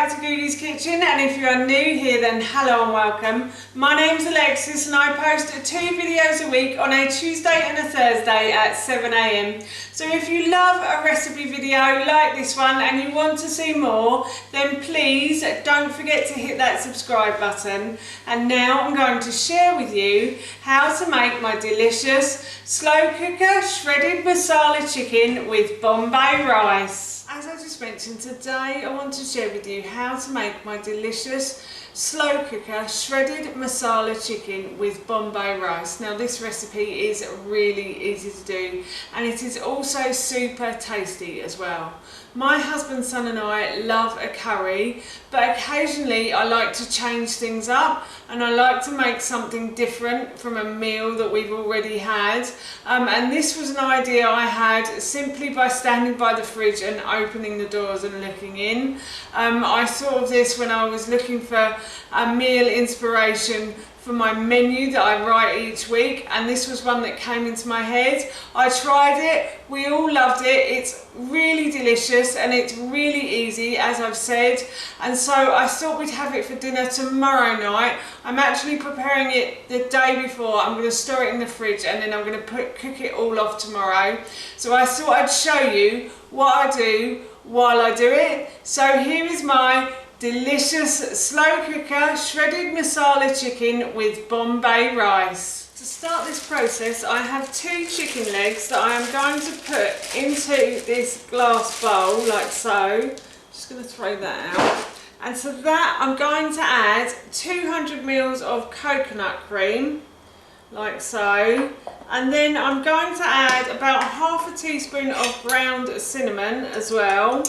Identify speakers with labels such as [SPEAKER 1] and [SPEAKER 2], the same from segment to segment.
[SPEAKER 1] back to Googie's Kitchen, and if you are new here then hello and welcome. My name's Alexis and I post 2 videos a week on a Tuesday and a Thursday at 7 AM. So if you love a recipe video like this one and you want to see more, then please don't forget to hit that subscribe button. And now I'm going to share with you how to make my delicious slow cooker shredded masala chicken with Bombay rice. As I just mentioned, today I want to share with you how to make my delicious slow cooker shredded masala chicken with Bombay rice. Now this recipe is really easy to do and it is also super tasty as well. My husband, son and I love a curry, but occasionally I like to change things up and I like to make something different from a meal that we've already had. And this was an idea I had simply by standing by the fridge and opening the doors and looking in. I thought of this when I was looking for a meal inspiration for my menu that I write each week, and this was one that came into my head. I tried it, we all loved it, it's really delicious and it's really easy as I've said, and so I thought we'd have it for dinner tomorrow night. I'm actually preparing it the day before. I'm going to store it in the fridge and then I'm going to cook it all off tomorrow. So I thought I'd show you what I do while I do it. So here is my delicious slow cooker shredded masala chicken with Bombay rice. To start this process, I have 2 chicken legs that I am going to put into this glass bowl like so. Just going to throw that out. And to that I'm going to add 200 mils of coconut cream like so. And then I'm going to add about half a teaspoon of ground cinnamon as well.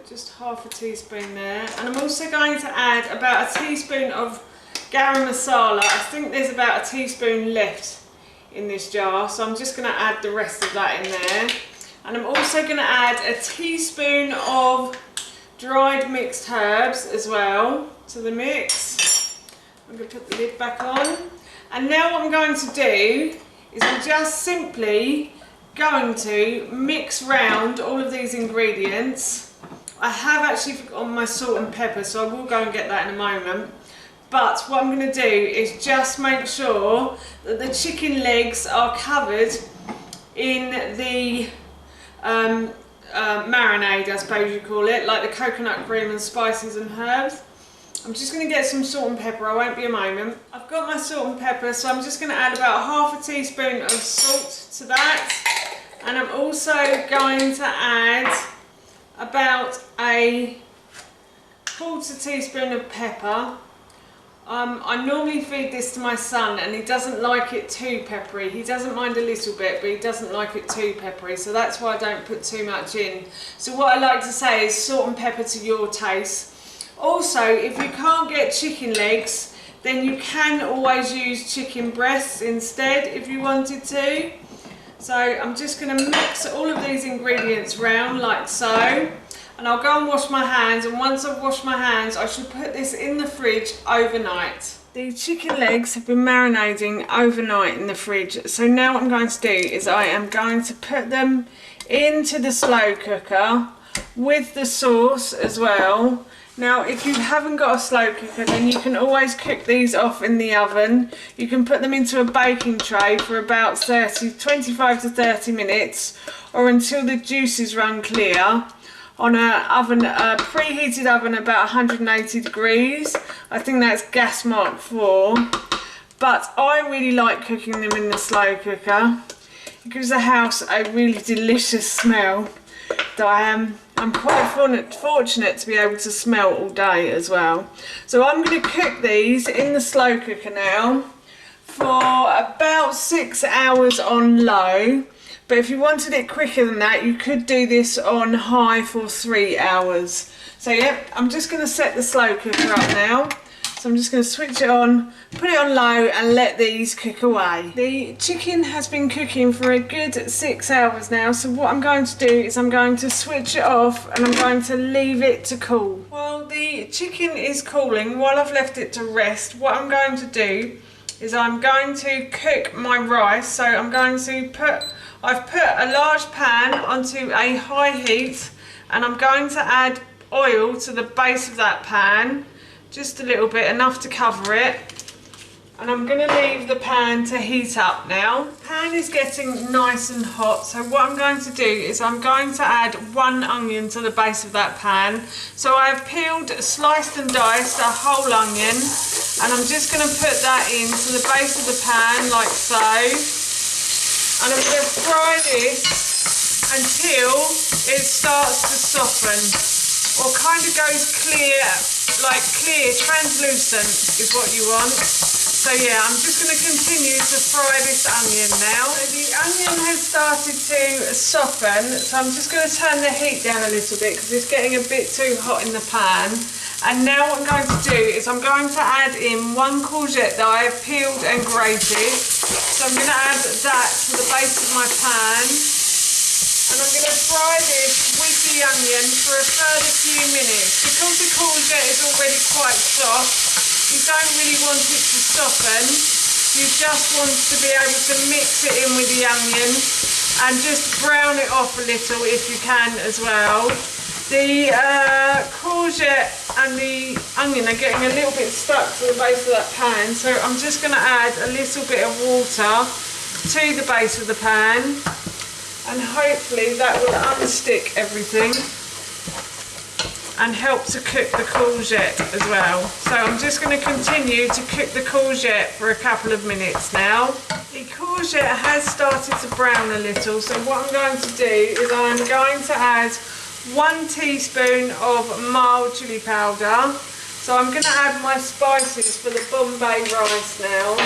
[SPEAKER 1] Just half a teaspoon there, and I'm also going to add about a teaspoon of garam masala. I think there's about a teaspoon left in this jar, so I'm just going to add the rest of that in there. And I'm also going to add a teaspoon of dried mixed herbs as well to the mix. I'm going to put the lid back on, and now what I'm going to do is I'm just simply going to mix round all of these ingredients. I have actually forgotten my salt and pepper, so I will go and get that in a moment. But what I'm going to do is just make sure that the chicken legs are covered in the marinade, I suppose you call it, like the coconut cream and spices and herbs. I'm just going to get some salt and pepper, I won't be a moment. I've got my salt and pepper, so I'm just going to add about half a teaspoon of salt to that. And I'm also going to add about a quarter teaspoon of pepper. I normally feed this to my son and he doesn't like it too peppery. He doesn't mind a little bit, but he doesn't like it too peppery, so that's why I don't put too much in. So what I like to say is salt and pepper to your taste. Also, if you can't get chicken legs, then you can always use chicken breasts instead if you wanted to. So I'm just going to mix all of these ingredients round like so, and I'll go and wash my hands, and once I've washed my hands I should put this in the fridge overnight. The chicken legs have been marinating overnight in the fridge, so now what I'm going to do is I am going to put them into the slow cooker with the sauce as well. Now if you haven't got a slow cooker, then you can always cook these off in the oven. You can put them into a baking tray for about 25 to 30 minutes or until the juices run clear on a preheated oven about 180 degrees. I think that's gas mark 4. But I really like cooking them in the slow cooker. It gives the house a really delicious smell that I'm quite fortunate to be able to smell all day as well. So I'm going to cook these in the slow cooker now for about 6 hours on low. But if you wanted it quicker than that, you could do this on high for 3 hours. So yep, I'm just going to set the slow cooker up now. So I'm just going to switch it on, put it on low and let these cook away. The chicken has been cooking for a good 6 hours now, so what I'm going to do is I'm going to switch it off and I'm going to leave it to cool. While the chicken is cooling, while I've left it to rest, what I'm going to do is I'm going to cook my rice. So I'm going to I've put a large pan onto a high heat and I'm going to add oil to the base of that pan, just a little bit, enough to cover it. And I'm going to leave the pan to heat up now. The pan is getting nice and hot, so what I'm going to do is I'm going to add 1 onion to the base of that pan. So I have peeled, sliced and diced a whole onion, and I'm just going to put that into the base of the pan like so. And I'm going to fry this until it starts to soften, or kind of goes clear, like clear, translucent is what you want. So yeah, I'm just going to continue to fry this onion now. So the onion has started to soften, so I'm just going to turn the heat down a little bit because it's getting a bit too hot in the pan. And now what I'm going to do is I'm going to add in 1 courgette that I have peeled and grated. So I'm going to add that to the base of my pan. And I'm going to fry this with the onion for a further few minutes. Because the courgette is already quite soft, you don't really want it to soften. You just want to be able to mix it in with the onion and just brown it off a little if you can as well. The courgette and the onion are getting a little bit stuck to the base of that pan, so I'm just going to add a little bit of water to the base of the pan, and hopefully that will unstick everything and help to cook the courgette as well. So I'm just going to continue to cook the courgette for a couple of minutes now. The courgette has started to brown a little, so what I'm going to do is I'm going to add 1 teaspoon of mild chili powder. So I'm going to add my spices for the Bombay rice now,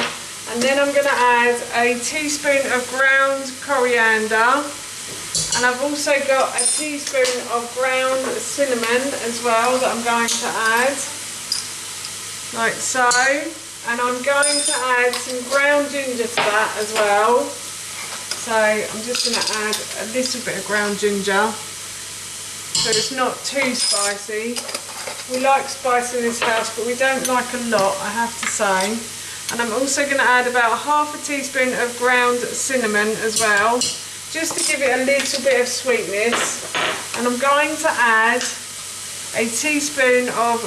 [SPEAKER 1] and then I'm going to add a teaspoon of ground coriander. And I've also got a teaspoon of ground cinnamon as well that I'm going to add, like so. And I'm going to add some ground ginger to that as well. So I'm just going to add a little bit of ground ginger, so it's not too spicy. We like spice in this house, but we don't like a lot, I have to say. And I'm also going to add about ½ a teaspoon of ground cinnamon as well, just to give it a little bit of sweetness. And I'm going to add a teaspoon of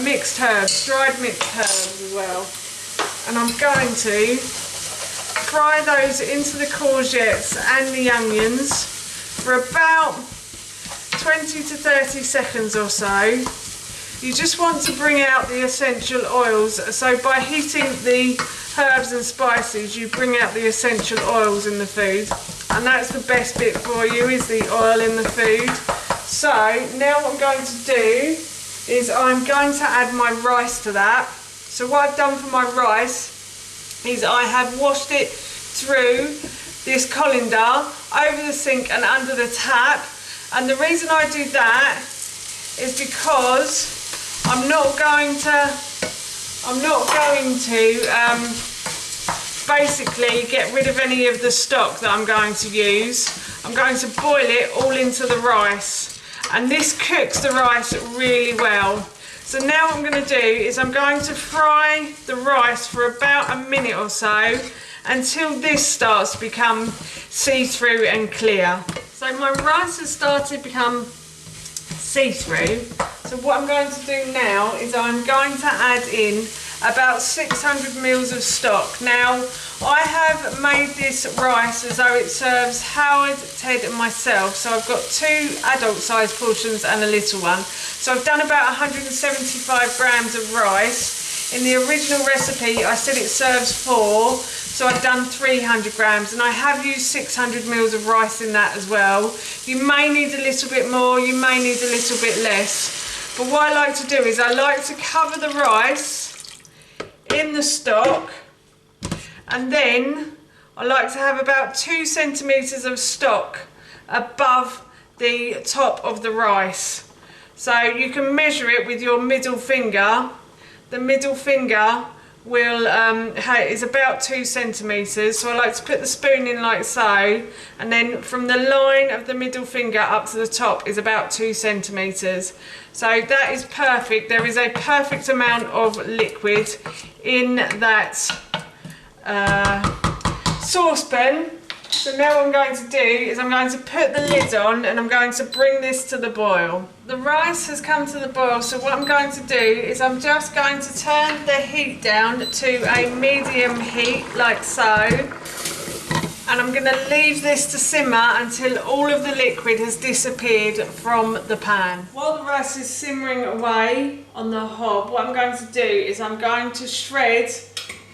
[SPEAKER 1] mixed herbs, dried mixed herbs as well. And I'm going to fry those into the courgettes and the onions for about 20 to 30 seconds or so. You just want to bring out the essential oils, so by heating the herbs and spices you bring out the essential oils in the food, and that's the best bit for you, is the oil in the food. So now what I'm going to do is I'm going to add my rice to that. So what I've done for my rice is I have washed it through this colander over the sink and under the tap, and the reason I do that is because I'm not going to basically get rid of any of the stock that I'm going to use. I'm going to boil it all into the rice, and this cooks the rice really well. So now what I'm going to do is I'm going to fry the rice for about a minute or so until this starts to become see-through and clear. So my rice has started to become see-through. So what I'm going to do now is I'm going to add in about 600 mils of stock. Now I have made this rice as though it serves Howard, Ted and myself. So I've got 2 adult sized portions and a little one. So I've done about 175 grams of rice. In the original recipe I said it serves 4, so I've done 300 grams, and I have used 600 mils of rice in that as well. You may need a little bit more, you may need a little bit less, but what I like to do is I like to cover the rice in the stock, and then I like to have about 2 centimetres of stock above the top of the rice. So you can measure it with your middle finger. The middle finger will is about 2 centimetres, so I like to put the spoon in like so, and then from the line of the middle finger up to the top is about 2 centimetres. So that is perfect. There is a perfect amount of liquid in that saucepan, So now what I'm going to do is I'm going to put the lid on and I'm going to bring this to the boil. The rice has come to the boil, so what I'm going to do is I'm just going to turn the heat down to a medium heat, like so. And I'm going to leave this to simmer until all of the liquid has disappeared from the pan. While the rice is simmering away on the hob, what I'm going to do is I'm going to shred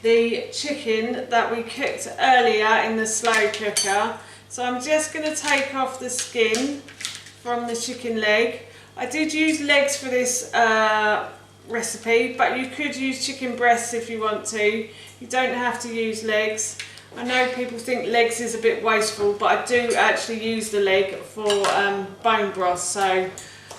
[SPEAKER 1] the chicken that we cooked earlier in the slow cooker. So I'm just going to take off the skin from the chicken leg. I did use legs for this recipe, but you could use chicken breasts if you want to. You don't have to use legs. I know people think legs is a bit wasteful, but I do actually use the leg for bone broth. So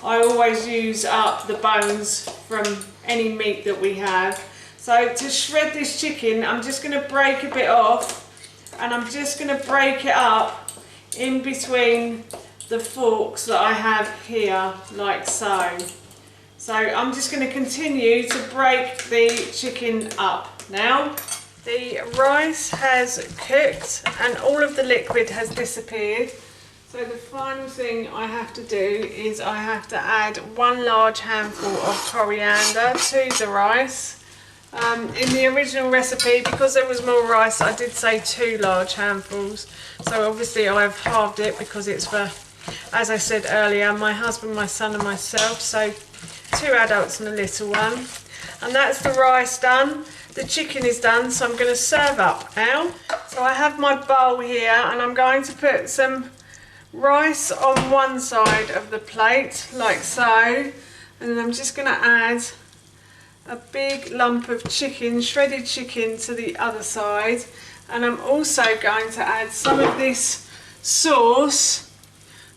[SPEAKER 1] I always use up the bones from any meat that we have. So to shred this chicken, I'm just going to break a bit off, and I'm just going to break it up in between the forks that I have here, like so. So I'm just going to continue to break the chicken up now. The rice has cooked and all of the liquid has disappeared. So the final thing I have to do is I have to add 1 large handful of coriander to the rice. In the original recipe, because there was more rice, I did say 2 large handfuls. So obviously I've halved it because it's for, as I said earlier, my husband, my son and myself. So 2 adults and a little one. And that's the rice done. The chicken is done, so I'm going to serve up now. So I have my bowl here and I'm going to put some rice on one side of the plate, like so. And then I'm just going to add a big lump of chicken, shredded chicken, to the other side. And I'm also going to add some of this sauce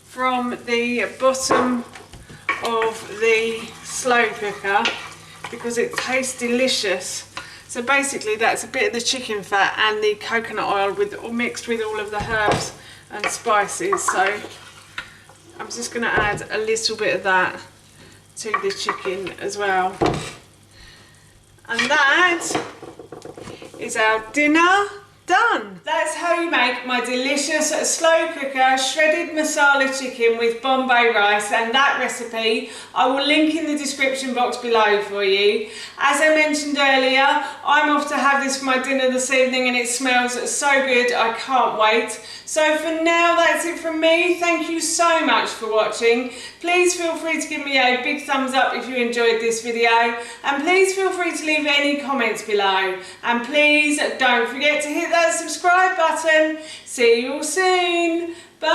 [SPEAKER 1] from the bottom of the slow cooker because it tastes delicious. So basically that's a bit of the chicken fat and the coconut oil mixed with all of the herbs and spices. So I'm just going to add a little bit of that to the chicken as well. And that is our dinner done. That's how you make my delicious slow cooker shredded masala chicken with Bombay rice, and that recipe I will link in the description box below for you. As I mentioned earlier, I'm off to have this for my dinner this evening and it smells so good, I can't wait. So for now, that's it from me. Thank you so much for watching. Please feel free to give me a big thumbs up if you enjoyed this video, and please feel free to leave any comments below. And please don't forget to hit that subscribe button. See you all soon. Bye.